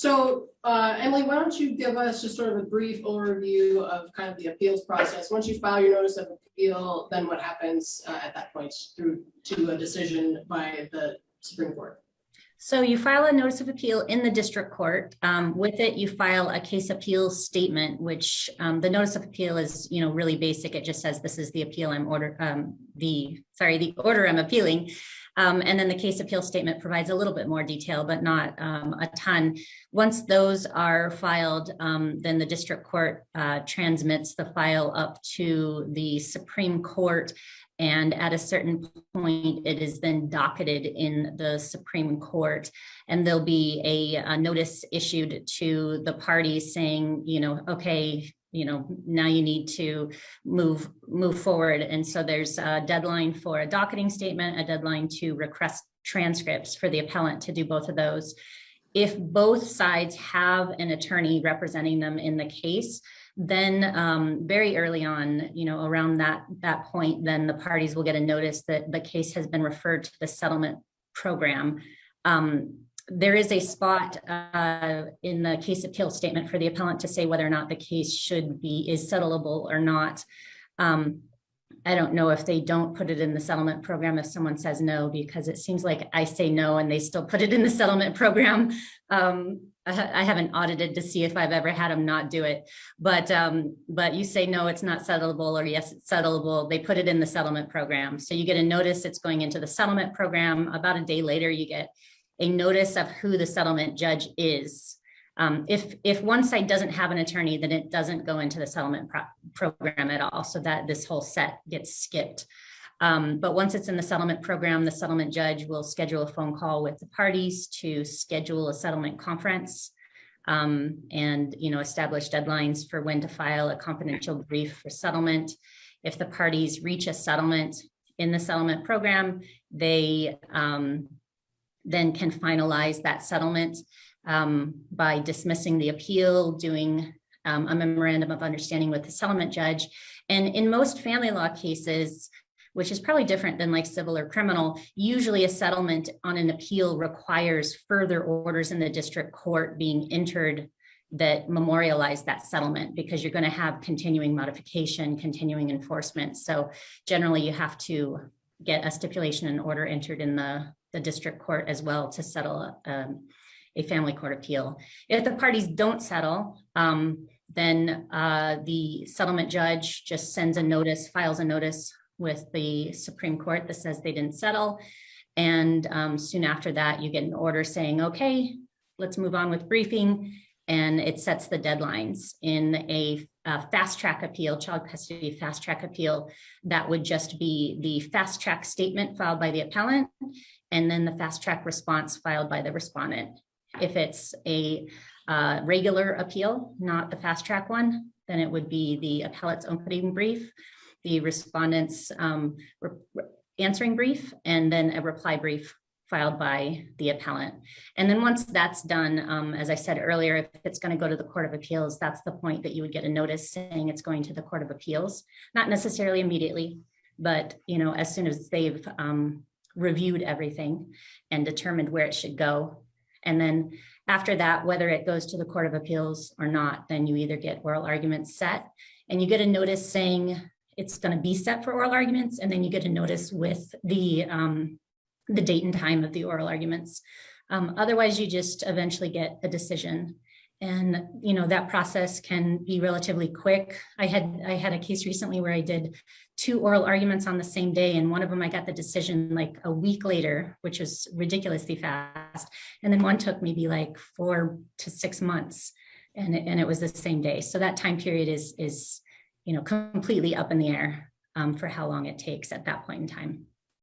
So, Emily, why don't you give us just sort of a brief overview of kind of the appeals process? Once you file your notice of appeal, then what happens at that point through to a decision by the Supreme Court? So you file a notice of appeal in the district court. With it, you file a case appeal statement, which the notice of appeal is, really basic. It just says this is the appeal the order I'm appealing. And then the case appeal statement provides a little bit more detail, but not a ton. Once those are filed, then the district court transmits the file up to the Supreme Court. And at a certain point, it is then docketed in the Supreme Court, and there'll be a notice issued to the parties saying, okay, now you need to move forward. And so there's a deadline for a docketing statement, a deadline to request transcripts for the appellant to do both of those. If both sides have an attorney representing them in the case, then very early on, around that point, then the parties will get a notice that the case has been referred to the settlement program. There is a spot in the case appeal statement for the appellant to say whether or not the case is settlable or not. I don't know if they don't put it in the settlement program if someone says no, because it seems like I say no and they still put it in the settlement program. I haven't audited to see if I've ever had them not do it, but you say no, it's not settlable, or yes, it's settlable. They put it in the settlement program. So you get a notice it's going into the settlement program. About a day later, you get a notice of who the settlement judge is. If one side doesn't have an attorney, then it doesn't go into the settlement program at all. So that this whole set gets skipped. But once it's in the settlement program, the settlement judge will schedule a phone call with the parties to schedule a settlement conference and establish deadlines for when to file a confidential brief for settlement. If the parties reach a settlement in the settlement program, they then can finalize that settlement by dismissing the appeal, doing a memorandum of understanding with the settlement judge. And in most family law cases, which is probably different than like civil or criminal, usually a settlement on an appeal requires further orders in the district court being entered that memorialize that settlement, because you're going to have continuing modification, continuing enforcement. So generally you have to get a stipulation and order entered in the district court as well to settle a family court appeal. If the parties don't settle, then the settlement judge just sends a notice, files a notice with the Supreme Court that says they didn't settle. And soon after that, you get an order saying, okay, let's move on with briefing. And it sets the deadlines. In a fast track appeal, child custody fast track appeal, that would just be the fast track statement filed by the appellant, and then the fast track response filed by the respondent. If it's a regular appeal, not the fast track one, then it would be the appellate's opening brief, the respondent's answering brief, and then a reply brief filed by the appellant. And then once that's done, as I said earlier, if it's going to go to the Court of Appeals, that's the point that you would get a notice saying it's going to the Court of Appeals, not necessarily immediately, but as soon as they've reviewed everything and determined where it should go. And then after that, whether it goes to the Court of Appeals or not, then you either get oral arguments set, and you get a notice saying it's going to be set for oral arguments, and then you get a notice with the date and time of the oral arguments. Otherwise, you just eventually get a decision. And that process can be relatively quick. I had a case recently where I did 2 oral arguments on the same day, and one of them I got the decision like a week later, which was ridiculously fast. And then one took maybe like 4 to 6 months, and it was the same day. So that time period is completely up in the air for how long it takes at that point in time.